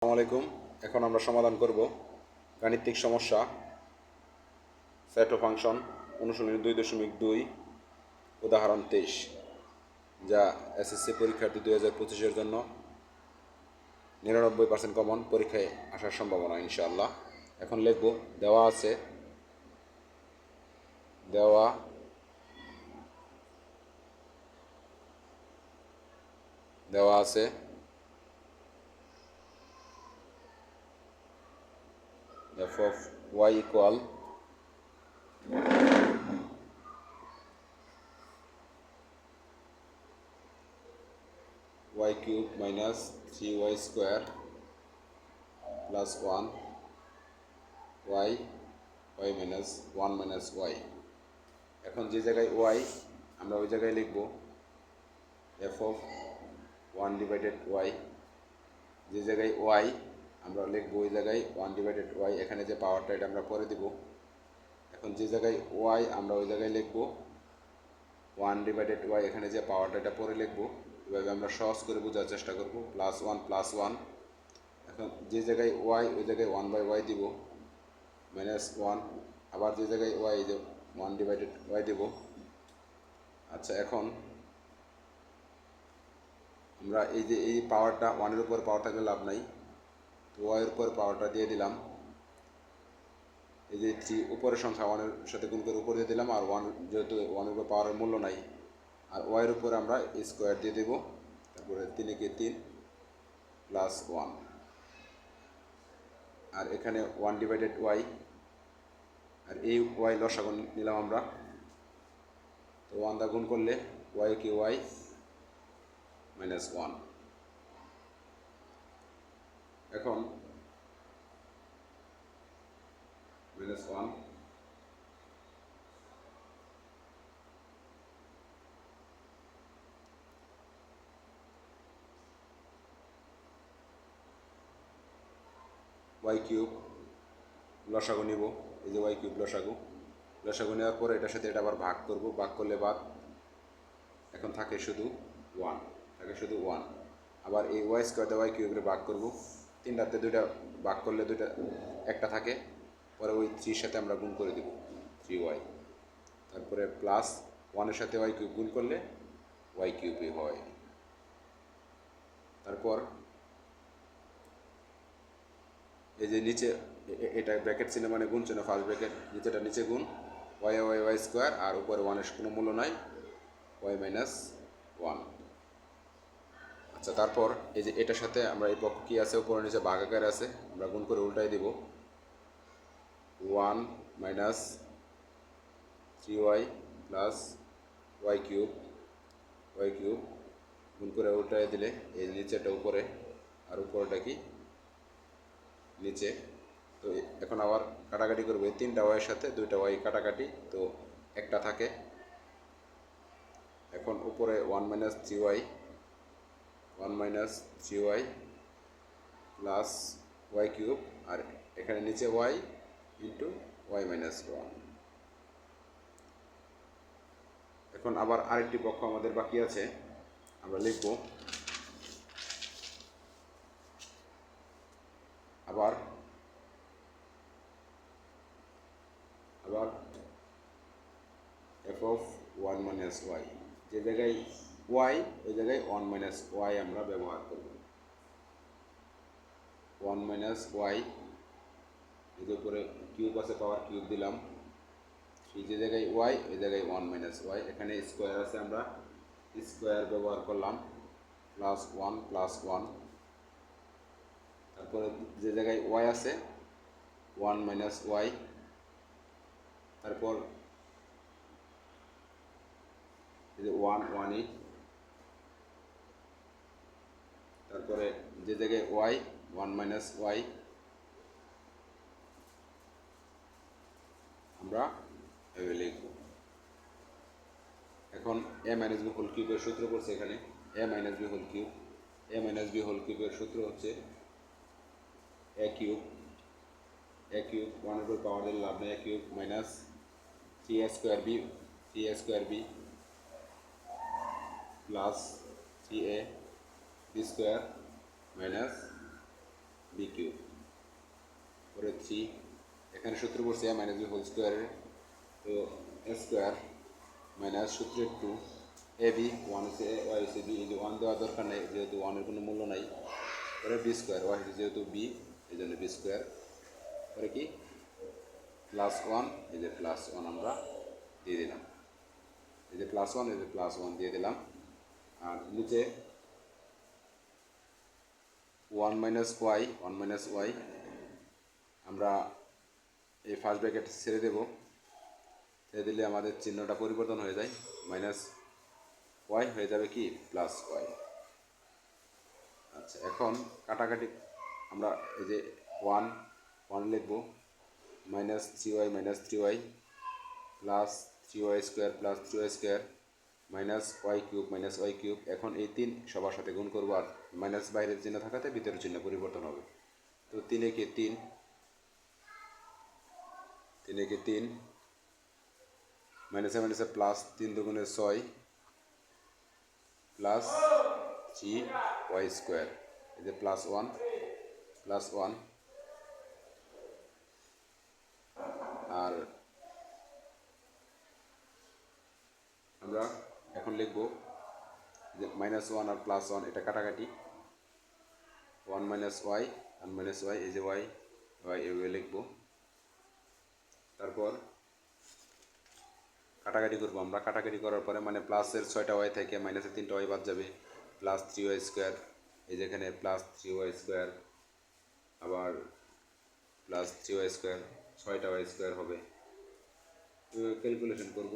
আসসালামু আলাইকুম। এখন আমরা সমাধান করব গাণিতিক সমস্যা সেট ও ফাংশন অনুশীলনী 2.2 উদাহরণ 23, যা এসএসসি পরীক্ষার্থী 2025-এর জন্য 99% কমন পরীক্ষায় আসার সম্ভাবনা ইনশাআল্লাহ। এখন লিখব দেওয়া আছে f of y equal y cube minus 3y square plus 1 y minus 1 minus y। এখন যে জায়গায় y আমরা ওই জায়গায় লিখব f of 1 divided y, যে জায়গায় y আমরা লিখব ওই জায়গায় 1 divided y। এখানে যে পাওয়ারটা এটা আমরা পরে দিব। এখন যে জায়গায় y আমরা ওই জায়গায় লিখব 1 divided y, এখানে যে পাওয়ারটা এটা পরে লিখব। এভাবে আমরা সহজ করে বোঝার চেষ্টা করব। +1 এখন যে জায়গায় y ওই জায়গায় 1/y দিব, -1, আবার যে জায়গায় y যে 1 divided y দিব। আচ্ছা, এখন আমরা এই যে এই পাওয়ারটা 1-এর উপর পাওয়ার থাকলে লাভ নাই, তো y এর উপর পাওয়ারটা দিয়ে দিলাম। এই যে 3 উপরের সংখ্যা 1-এর সাথে গুণ করে উপর দিয়ে দিলাম, আর 1 যেহেতু 1-এর উপর পাওয়ারের মূল্য নাই, আর y এর উপর আমরা স্কোয়ার দিয়ে দেব। তারপরে 3 কে 3 +1, আর এখানে 1 divided y, আর এই y লসাগু নিলাম আমরা। তো 1 দা গুণ করলে y কে y -1। এখন -1 y কিউব লসাগু নিব। এই যে y কিউব লসাগু নেওয়ার পরে এটার সাথে এটা আবার ভাগ করব, ভাগ করলে বাদ, এখন থাকে শুধু 1। আবার এই y স্কোয়ার দিয়ে y কিউবের ভাগ করব, 3টাতে 2টা ভাগ করলে 2টা একটা থাকে, পরে ওই 3-র সাথে আমরা গুণ করে দেব 3y। তারপরে +1-এর সাথে y কিউব গুণ করলে y কিউবই হয়। তারপর এই যে নিচে এটা ব্র্যাকেট চিহ্ন মানে গুণ চিহ্ন, ফার্স্ট ব্র্যাকেট, নিচেটা নিচে গুণ y স্কোয়ার, আর উপরে 1-এর কোনো মূল্য নাই, y -1। আচ্ছা, তারপর এই যে এটার সাথে আমরা এই পক্ষ কী আছে, উপরে নিচে ভাগাকার আছে, আমরা গুণ করে উল্টাই দিব। 1 - 3y প্লাস y কিউব গুণ করে উল্টাই দিলে এই নিচেটা উপরে আর উপরটা কি নিচে। তো এখন আবার কাটাকাটি করবো, এই 3টা ওয়াইয়ের সাথে 2টা ওয়াই কাটাকাটি, তো একটা থাকে। এখন উপরে 1 - 3y প্লাস y কিউব, আর এখানে নিচে y ইন্টু y -1। এখন আবার আরেকটি পক্ষ আমাদের বাকি আছে, আমরা লিখব আবার f of 1 - y, যে জায়গায় y ওই জায়গায় 1 - y আমরা ব্যবহার করব। 1 - y, এর উপরে কিউব আছে, পাওয়ার কিউব দিলাম। এই যে জায়গায় y ওই জায়গায় 1 - y, এখানে স্কোয়ার আছে, আমরা স্কোয়ার ব্যবহার করলাম, +1 তারপরে যে জায়গায় y আছে 1 - y, তারপর এই যে 1 তারপরে যে জায়গায় y 1 - y আমরা এভাবে লিখব। এখন a - b হোল কিউবের সূত্র করছে এখানে, a - b হোল কিউবের সূত্র হচ্ছে a কিউব 1-এর উপর পাওয়ার দিলে লাভ নেই, a cube minus 3a square b plus 3a b square minus b cube, পরে 3, এখানে সূত্র পড়ছে a মাইনাস বি হোল স্কোয়ারের, তো এ স্কোয়ার মাইনাস সূত্রের 2, এ বি 1 হচ্ছে এ, ওয়াই হচ্ছে বি, এই যে 1 দেওয়ার দরকার নেই যেহেতু 1-এর কোনো মূল্য নাই, পরে বি স্কোয়ার, ওয়াই হচ্ছে যেহেতু বি এই জন্য বি স্কোয়ার, পরে কি +1, এই যে +1 আমরা দিয়ে দিলাম, এই যে +1 এই যে +1 দিয়ে দিলাম, আর নিচে 1 মাইনাস ওয়াই আমরা এই ফার্স্ট ব্র্যাকেট ছেড়ে দেব, ছেড়ে দিলে আমাদের চিহ্নটা পরিবর্তন হয়ে যায়, মাইনাস ওয়াই হয়ে যাবে কি প্লাস ওয়াই। আচ্ছা, এখন কাটাকাটি আমরা এই যে 1 লিখব, -3y plus 3y square plus 3y square minus y cube, এখন এই 3 সবার সাথে গুণ করবো, আর মাইনাস বাইরের চিহ্ন থাকাতে ভিতরের চিহ্ন পরিবর্তন হবে, তো 3 একে 3 মাইনাসে মাইনাসে প্লাস 3 দুগুণে 6 প্লাস 3y স্কোয়ার, এই যে +1 আর আমরা এখন লিখব যে -1 আর +1 এটা কাটাকাটি, 1 মাইনাস ওয়াই এই যে ওয়াই এভাবে লিখব, তারপর কাটাকাটি করবো আমরা, কাটাকাটি করার পরে মানে প্লাসের 6টা ওয়াই থেকে মাইনাসের 3টা ওয়াই বাদ যাবে, প্লাস 3y স্কোয়ার, এই যেখানে প্লাস 3y স্কোয়ার, আবার প্লাস 3y স্কোয়ার, 6টা ওয়াই স্কোয়ার হবে, ক্যালকুলেশন করব,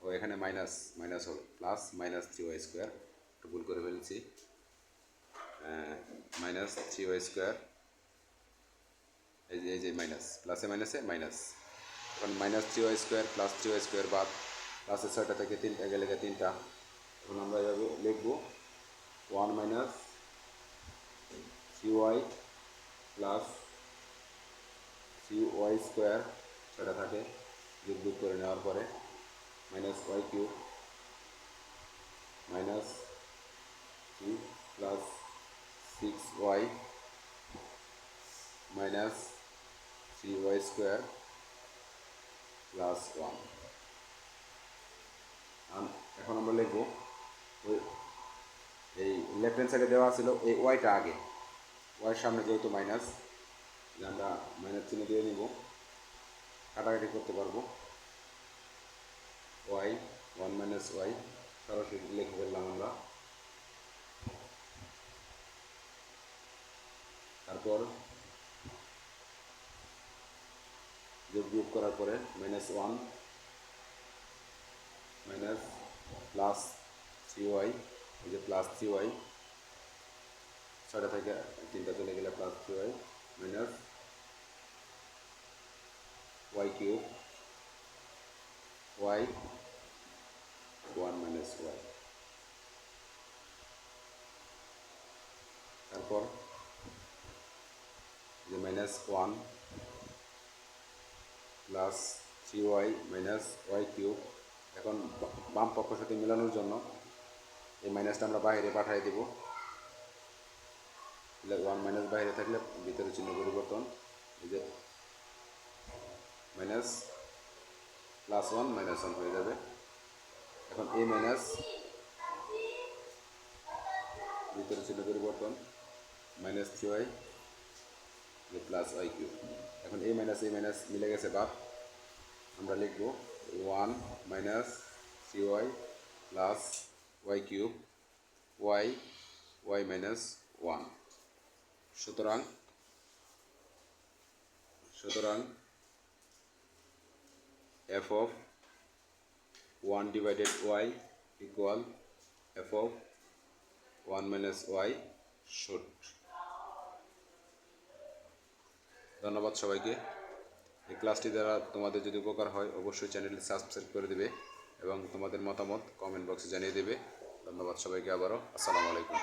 ও এখানে মাইনাস হবে, প্লাস -3y স্কোয়ার, একটু ভুল করে ফেলছি, -3y স্কোয়ার, এই যে মাইনাস, প্লাসে মাইনাসে মাইনাস, এখন -3y square plus 3y square বাদ, প্লাসের 6টা থেকে 3টা গেলে 3টা, এখন আমরা এভাবে লিখব 1 minus 3y plus 3y square, 6টা থাকে যোগ করে নেওয়ার পরে minus y cube minus 3 plus 6y minus 3y square plus 1। এখন আমরা লিখব ওই এই লেফট হ্যান্ড সাইডে দেওয়া ছিল এই ওয়াইটা আগে, ওয়াইয়ের সামনে যেহেতু মাইনাস, আমরা মাইনাস চিহ্ন দিয়ে নিব, কাটাকাটি করতে পারবো, ওয়াই 1 মাইনাস ওয়াই সরাসরি লিখে ফেললাম আমরা, তারপর যোগ করার পরে -1 মাইনাস প্লাস 3y, এই যে প্লাস 3y, 6টা থেকে 3টা চলে গেলে plus 3y minus y cube y 1 minus y, তারপর যে -1 plus 3y minus y cube, এখন বাম পক্ষের সাথে মেলানোর জন্য এই মাইনাসটা আমরা বাইরে পাঠিয়ে দেব, 1 মাইনাস বাইরে থাকলে ভিতরে চিহ্ন পরিবর্তন, এই যে মাইনাস +1 -1 হয়ে যাবে, এখন এই মাইনাস ভিতরে চিহ্ন পরিবর্তন -3y প্লাস ওয়াই কিউব, এখন এই মাইনাস মিলে গেছে বাদ, আমরা লিখব 1 minus 3y plus y cube y minus 1, সুতরাং f of 1 divided y equal f of 1 minus y should। ধন্যবাদ সবাইকে। এই ক্লাসটি দ্বারা তোমাদের যদি উপকার হয় অবশ্যই চ্যানেলটি সাবস্ক্রাইব করে দেবে এবং তোমাদের মতামত কমেন্ট বক্সে জানিয়ে দেবে। ধন্যবাদ সবাইকে আবারও। আসসালামু আলাইকুম।